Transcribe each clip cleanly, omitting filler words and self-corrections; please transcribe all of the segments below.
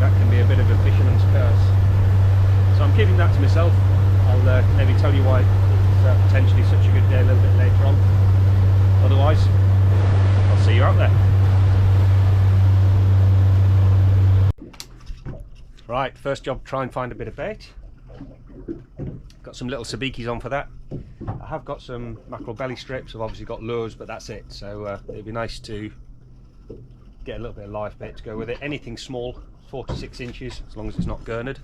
that can be a bit of a fisherman's curse. So I'm keeping that to myself. I'll maybe tell you why it's potentially such a good day a little bit later on. Otherwise, I'll see you out there. Right, first job, try and find a bit of bait. Got some little sabikis on for that. I have got some mackerel belly strips. I've obviously got lures, but that's it. So it'd be nice to get a little bit of live bait to go with it. Anything small, 4 to 6 inches, as long as it's not gurnard.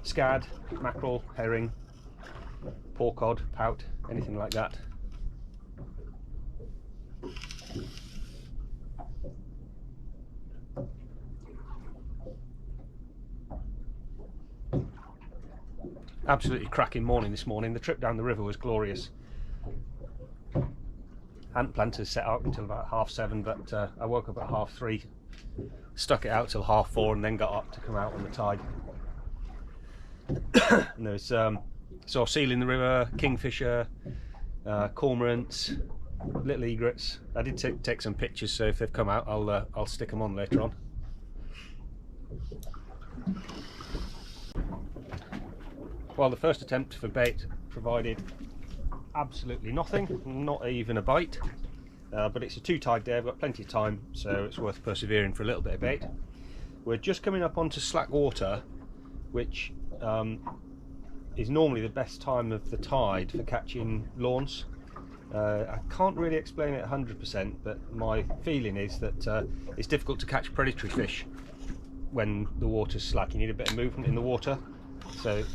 Scad, mackerel, herring, porcod, pout, anything like that. Absolutely cracking morning this morning. The trip down the river was glorious. Hadn't planned to set out until about 7:30, but I woke up at 3:30, stuck it out till 4:30, and then got up to come out on the tide. And there's saw seal in the river, kingfisher, cormorants, little egrets. I did take some pictures, so if they've come out, I'll stick them on later on. Well, the first attempt for bait provided absolutely nothing, not even a bite, but it's a 2-tide day. I've got plenty of time, so it's worth persevering for a little bit of bait. We're just coming up onto slack water, which is normally the best time of the tide for catching lawns. I can't really explain it 100%, but my feeling is that it's difficult to catch predatory fish when the water's slack. You need a bit of movement in the water, so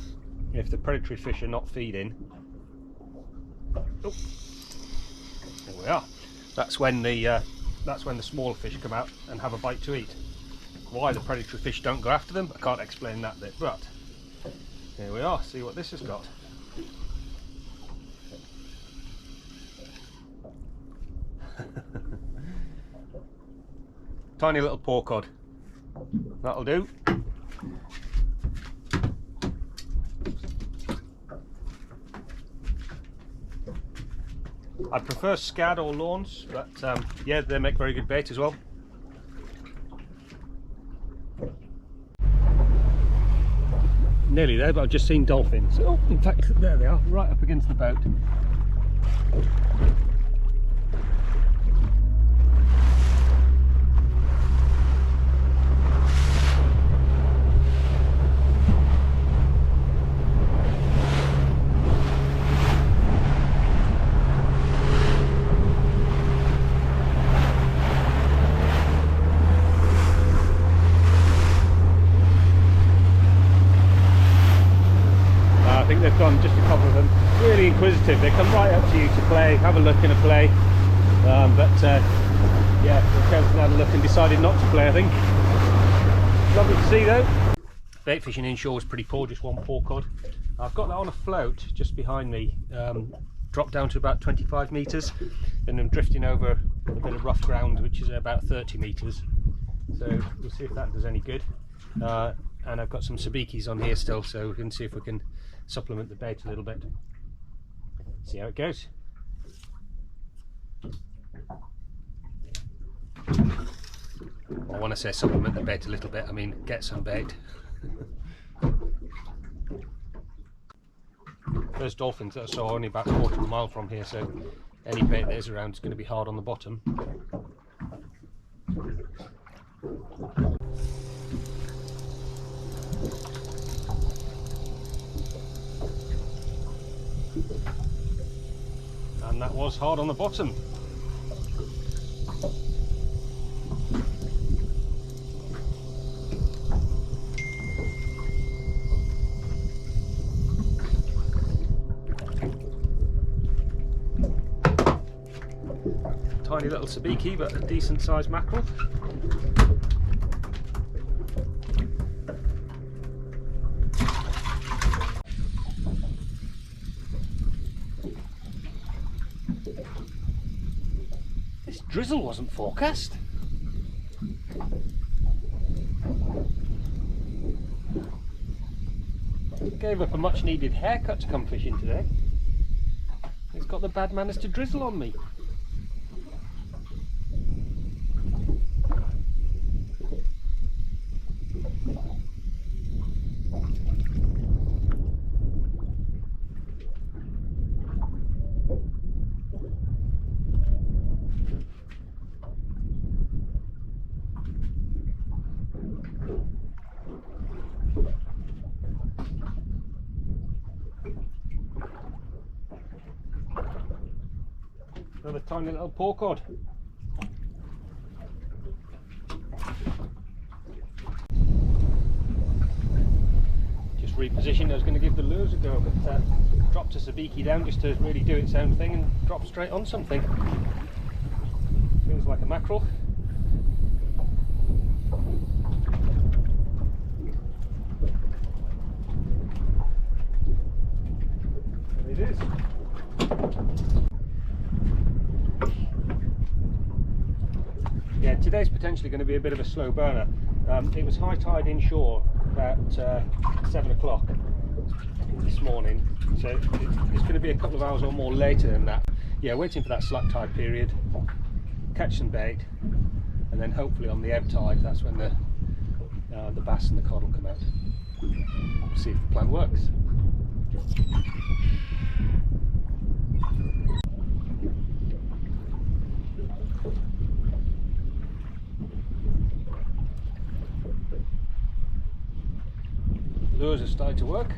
if the predatory fish are not feeding, oh, there we are. That's when the smaller fish come out and have a bite to eat. Why the predatory fish don't go after them, I can't explain that bit, but here we are. See what this has got. Tiny little porcod. That'll do. I prefer scad or lawns, but yeah, they make very good bait as well. Nearly there, but I've just seen dolphins. Oh, in fact, there they are, right up against the boat. I think they've gone, just a couple of them, really inquisitive. They come right up to you to play, have a look and a play, yeah, they came and had a look and decided not to play, I think. Lovely to see though. Bait fishing inshore was pretty poor, just one porcod. I've got that on a float just behind me, dropped down to about 25 metres, and I'm drifting over a bit of rough ground which is about 30 metres, so we'll see if that does any good. And I've got some sabikis on here still, so we can see if we can supplement the bait a little bit. See how it goes. I want to say supplement the bait a little bit, I mean get some bait. First dolphins that I saw only about 1/4 of a mile from here, so any bait that is around is going to be hard on the bottom. And that was hard on the bottom. Tiny little sabiki, but a decent sized mackerel. This drizzle wasn't forecast. Gave up a much needed haircut to come fishing today. It's got the bad manners to drizzle on me. Another tiny little paw cod. Just repositioned. I was going to give the lures a go, but dropped a sabiki down just to really do its own thing and dropped straight on something. Feels like a mackerel. There it is. Yeah, today's potentially going to be a bit of a slow burner. It was high tide inshore about 7 o'clock this morning, so it's going to be a couple of hours or more later than that. Yeah, waiting for that slack tide period, catch some bait, and then hopefully on the ebb tide, that's when the bass and the cod will come out. We'll see if the plan works. Lures have started to work.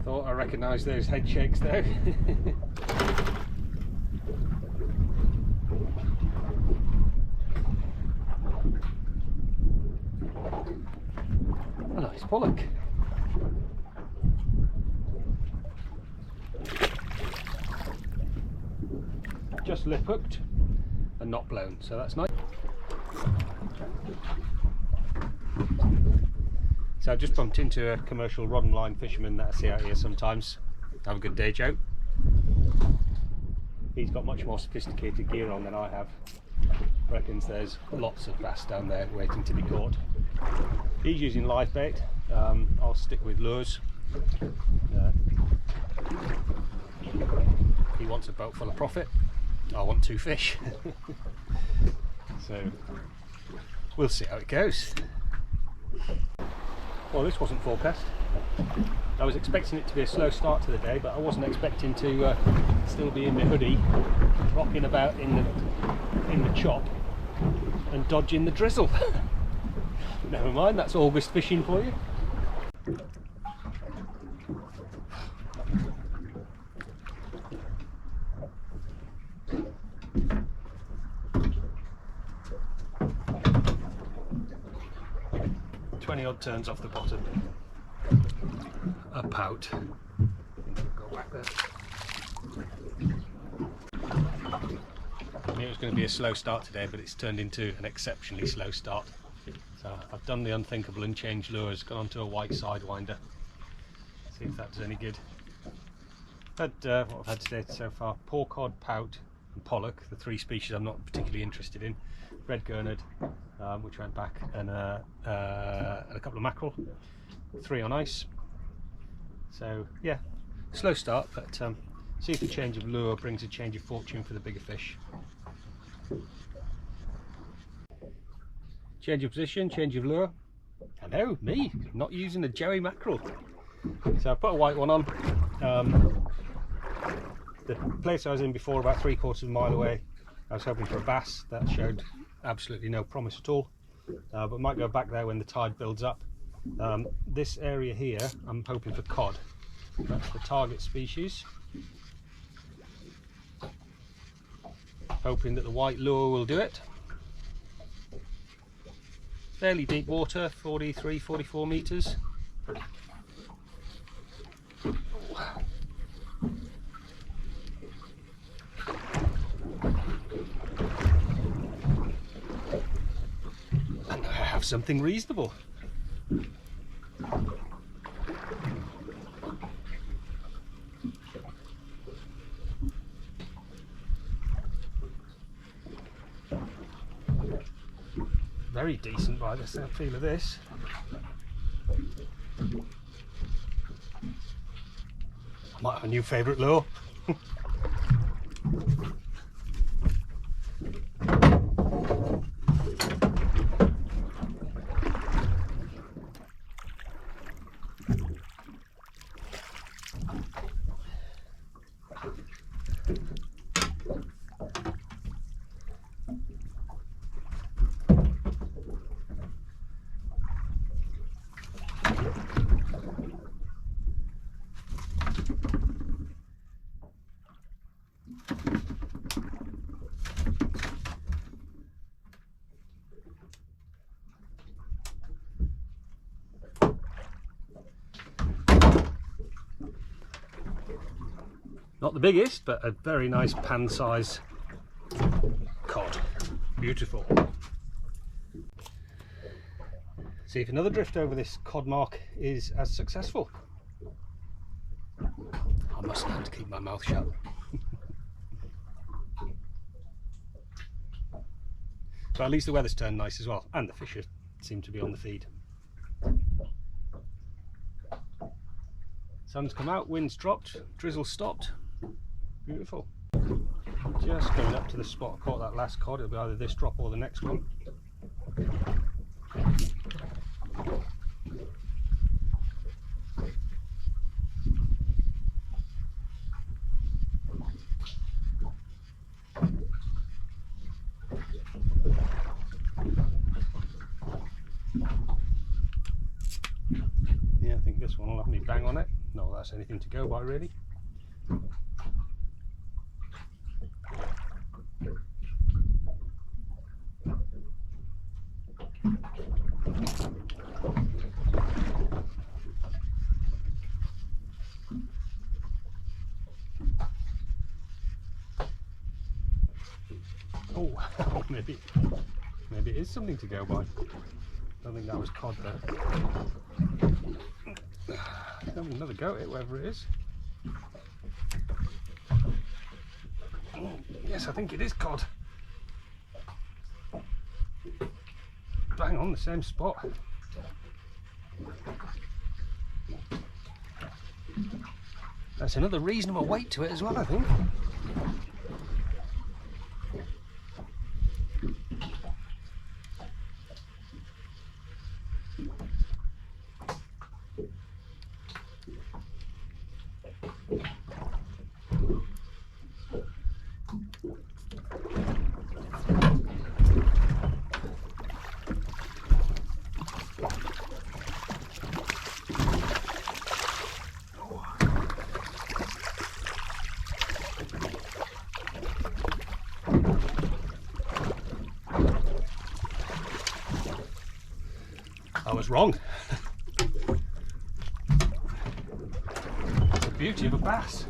Thought I recognised those head shakes there. A nice pollock. Just lip hooked and not blown, so that's nice. So I just bumped into a commercial rod and line fisherman that I see out here sometimes. Have a good day, Joe. He's got much more sophisticated gear on than I have. Reckons there's lots of bass down there waiting to be caught. He's using live bait. I'll stick with lures. He wants a boat full of profit. I want 2 fish. So we'll see how it goes. Well, this wasn't forecast. I was expecting it to be a slow start to the day, but I wasn't expecting to still be in my hoodie, rocking about in the chop and dodging the drizzle. Never mind, that's August fishing for you. Odd turns off the bottom. A pout. Go back there. I knew it was going to be a slow start today, but it's turned into an exceptionally slow start. So I've done the unthinkable and changed lures, gone onto a white sidewinder. See if that does any good. What I've had today so far: paw cod, pout and pollock, the 3 species I'm not particularly interested in. Red gurnard, which went back, and a couple of mackerel, 3 on ice. So yeah, slow start, but see if the change of lure brings a change of fortune for the bigger fish. Change of position, change of lure. Hello, me, not using a Joey mackerel. So I put a white one on. The place I was in before, about 3/4 of a mile away, I was hoping for a bass. That showed absolutely no promise at all, but might go back there when the tide builds up. This area here, I'm hoping for cod. That's the target species. Hoping that the white lure will do it. Fairly deep water, 43, 44 metres. And I have something reasonable. Very decent by the feel of this. Might have a new favourite lure. Not the biggest, but a very nice pan size cod. Beautiful. See if another drift over this cod mark is as successful. I must learn to keep my mouth shut. But at least the weather's turned nice as well, and the fish seem to be on the feed. Sun's come out, wind's dropped, drizzle stopped. Beautiful. Just going up to the spot I caught that last cod. It'll be either this drop or the next one. Yeah, I think this one will have me bang on it. No, that's anything to go by really. Oh, maybe it is something to go by. Don't think that was cod there. Have another go at it, wherever it is. Oh, yes, I think it is cod. Bang on the same spot. That's another reasonable weight to it as well, I think. I was wrong. It's the beauty of a bass.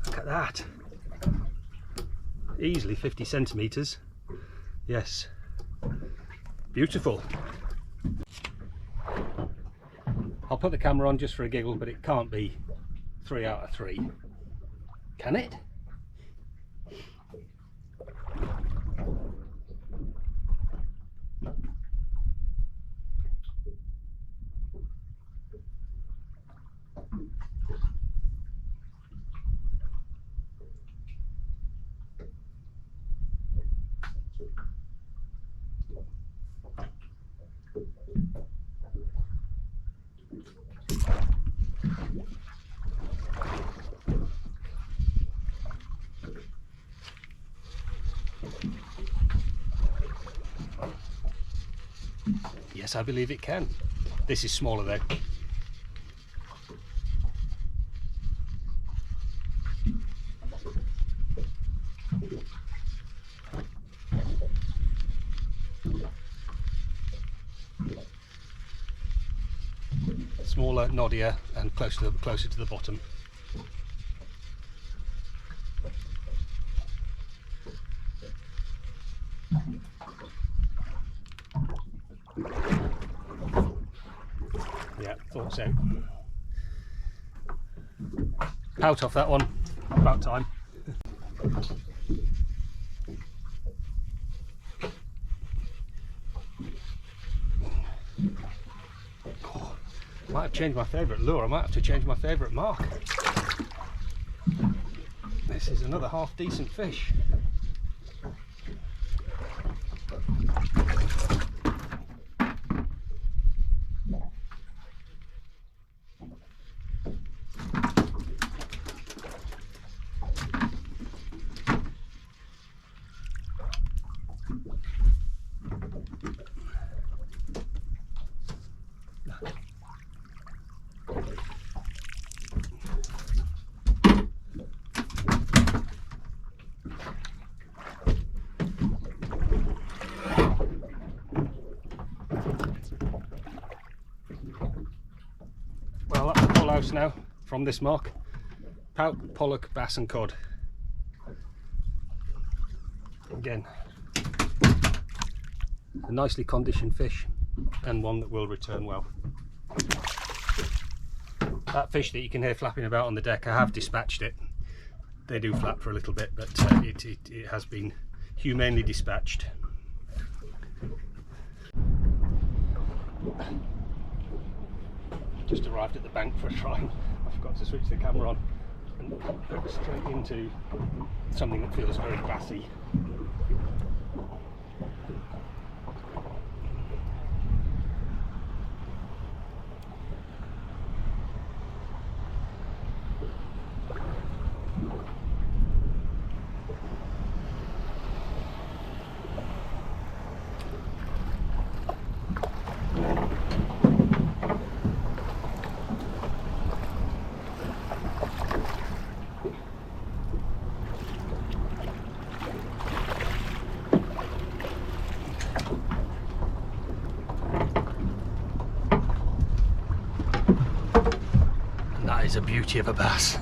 Look at that. Easily 50 centimetres. Yes. Beautiful. I'll put the camera on just for a giggle, but it can't be 3 out of 3. Can it? Yes, I believe it can. This is smaller though. Smaller, noddier, and closer to the bottom. Yeah, thought so. Pout off that one, about time. Oh, might have changed my favourite lure, I might have to change my favourite mark. This is another half decent fish. Well, that's the full house now from this mark. Pout, pollock, bass and cod. Again, a nicely conditioned fish and one that will return well. That fish that you can hear flapping about on the deck, I have dispatched it. They do flap for a little bit, but it has been humanely dispatched. Just arrived at the bank for a try. I forgot to switch the camera on and go straight into something that feels very bassy. That is a beauty of a bass.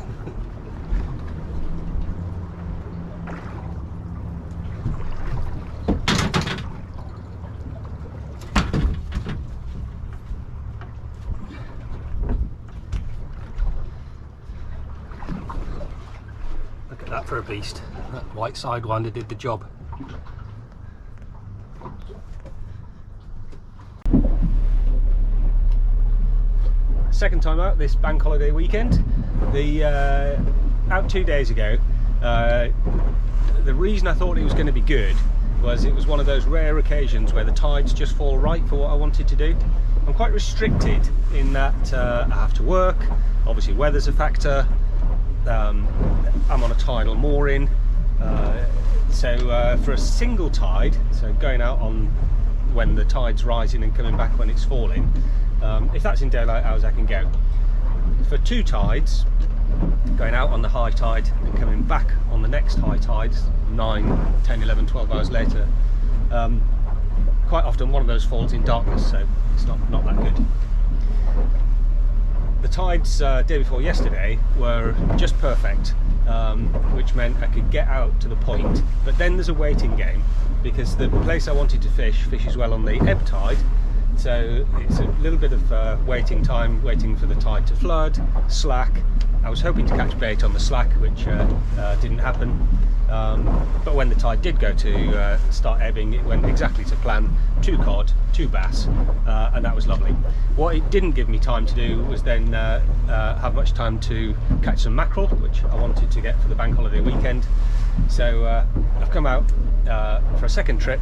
Look at that for a beast. That white sidewinder did the job. Second time out this bank holiday weekend. Out 2 days ago. The reason I thought it was going to be good was it was one of those rare occasions where the tides just fall right for what I wanted to do. I'm quite restricted in that I have to work, obviously weather's a factor, I'm on a tidal mooring, so for a single tide, so going out on when the tide's rising and coming back when it's falling, if that's in daylight hours I can go. For two tides, going out on the high tide and coming back on the next high tide 9, 10, 11, 12 hours later, quite often one of those falls in darkness, so it's not that good. The tides day before yesterday were just perfect, which meant I could get out to the point, but then there's a waiting game because the place I wanted to fishes well on the ebb tide, so it's a little bit of waiting time, waiting for the tide to flood, slack. I was hoping to catch bait on the slack, which didn't happen, but when the tide did go to start ebbing, it went exactly to plan. 2 cod, 2 bass, and that was lovely. What it didn't give me time to do was then have much time to catch some mackerel, which I wanted to get for the bank holiday weekend. So I've come out for a second trip.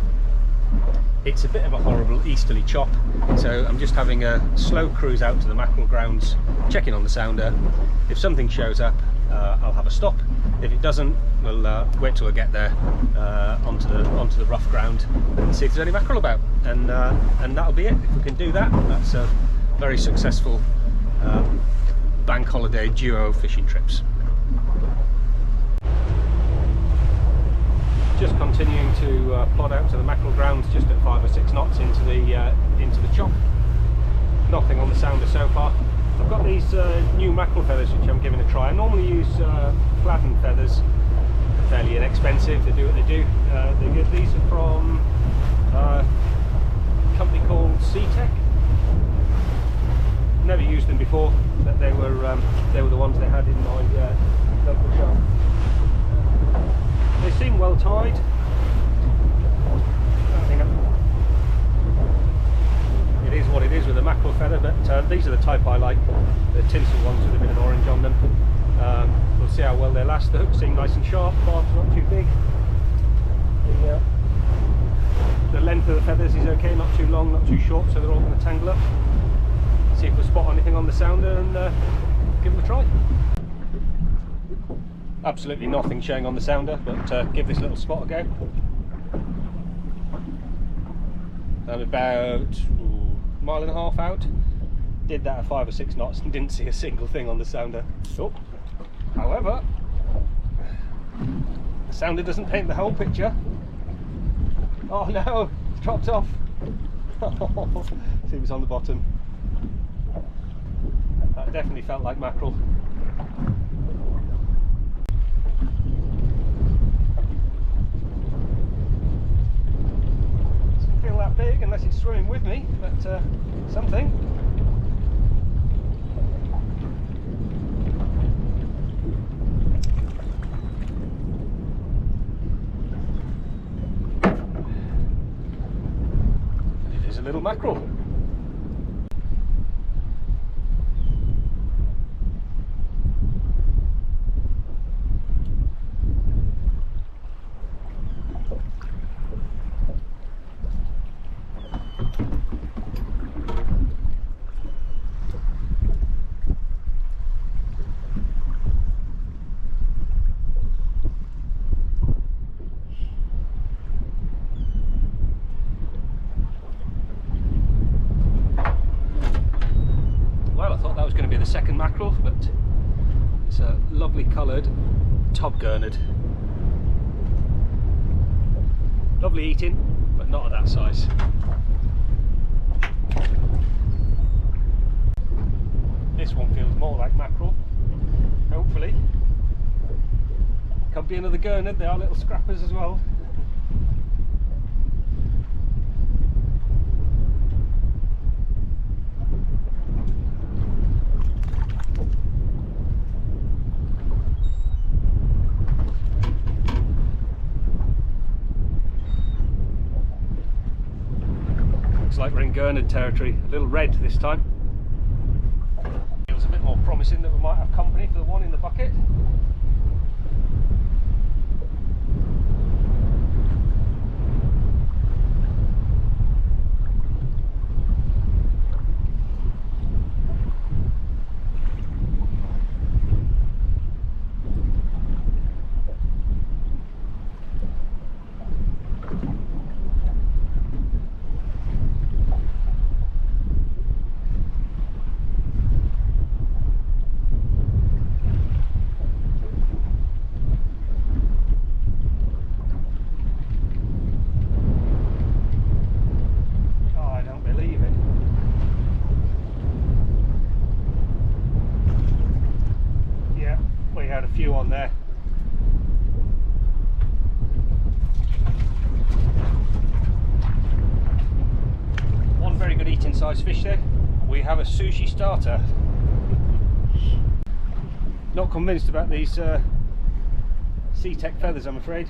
It's a bit of a horrible easterly chop, so I'm just having a slow cruise out to the mackerel grounds, checking on the sounder. If something shows up, I'll have a stop. If it doesn't, we'll wait till I get there onto the rough ground and see if there's any mackerel about, and that'll be it. If we can do that, that's a very successful bank holiday duo fishing trips. Just continuing to plod out to the mackerel grounds, just at 5 or 6 knots into the chop. Nothing on the sounder so far. I've got these new mackerel feathers which I'm giving a try. I normally use flattened feathers, they're fairly inexpensive, they do what they do. They're good. These are from a company called Seatech. never used them before, but they were the ones they had in my local shop. They seem well tied. I think it is what it is with a mackerel feather, but these are the type I like, the tinsel ones with a bit of orange on them. We'll see how well they last. The hooks seem nice and sharp, barb's not too big. The length of the feathers is okay, not too long, not too short, so they're all going to tangle up. See if we spot anything on the sounder and give them a try. Absolutely nothing showing on the sounder, but give this little spot a go. I'm about a mile and a half out. Did that at 5 or 6 knots and didn't see a single thing on the sounder. Oh. However, the sounder doesn't paint the whole picture. Oh no, it's dropped off. See what's on the bottom. That definitely felt like mackerel. Doesn't feel that big unless it's swimming with me, but something. A little mackerel. The second mackerel, but it's a lovely coloured Tobgernard. Lovely eating, but not at that size. This one feels more like mackerel, hopefully. Could be another Gurnard, they are little scrappers as well. Like we're in Gurnard territory, a little red this time. Feels a bit more promising that we might have company for the one in the bucket. Few on there. One very good eating size fish there. We have a sushi starter. Not convinced about these SeaTech feathers, I'm afraid.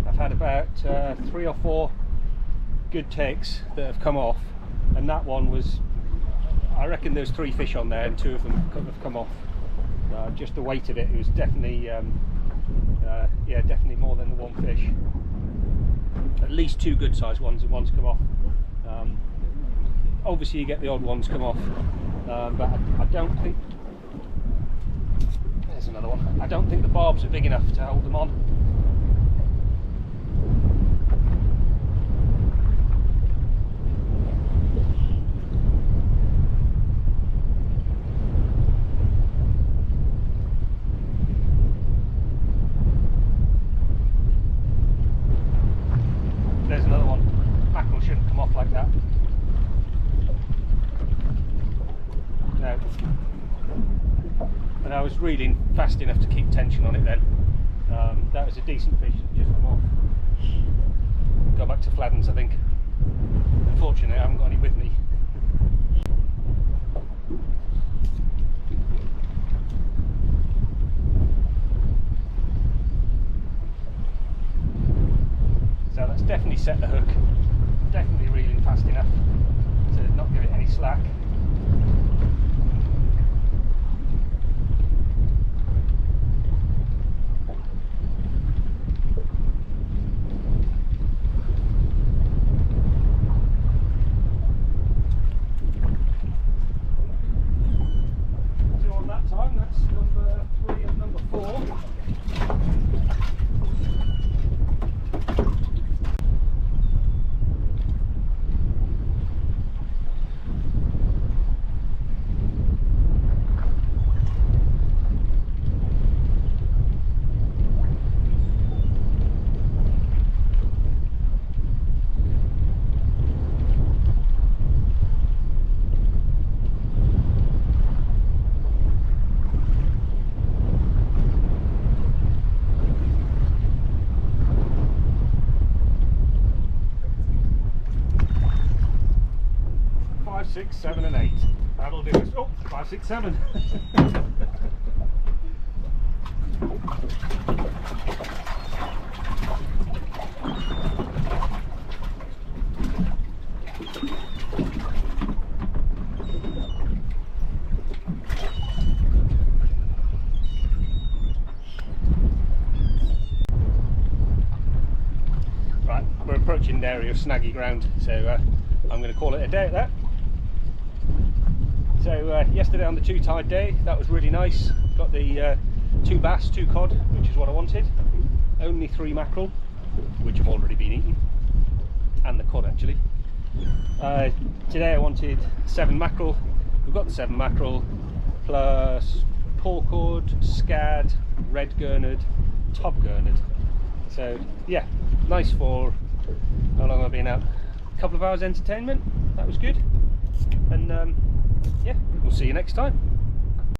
I've had about 3 or 4 good takes that have come off, and that one was, I reckon there's 3 fish on there and 2 of them have come off. Just the weight of it, was definitely, yeah, definitely more than the one fish. At least 2 good sized ones and one's come off. Obviously you get the odd ones come off, but I don't think, there's another one, I don't think the barbs are big enough to hold them on. There's another one. Mackerel shouldn't come off like that. No. And I was reeling fast enough to keep tension on it then. That was a decent fish that just come off. Go back to Fladdens, I think. Unfortunately I haven't got any with me. definitely set the hook, definitely reeling fast enough to not give it any slack. So on that time, that's number 3 and number 4. Five, 6, 7 and 8. That'll do us. Oh, 5, 6, 7. Right, we're approaching an area of snaggy ground, so I'm going to call it a day at that. So yesterday on the 2 tide day, that was really nice. Got the 2 bass, 2 cod, which is what I wanted. Only 3 mackerel, which have already been eaten, and the cod actually. Today I wanted 7 mackerel. We've got the 7 mackerel, plus porcord, scad, red gurnard, top gurnard. So yeah, nice for how long I've been out. A couple of hours entertainment, that was good. And yeah, we'll see you next time.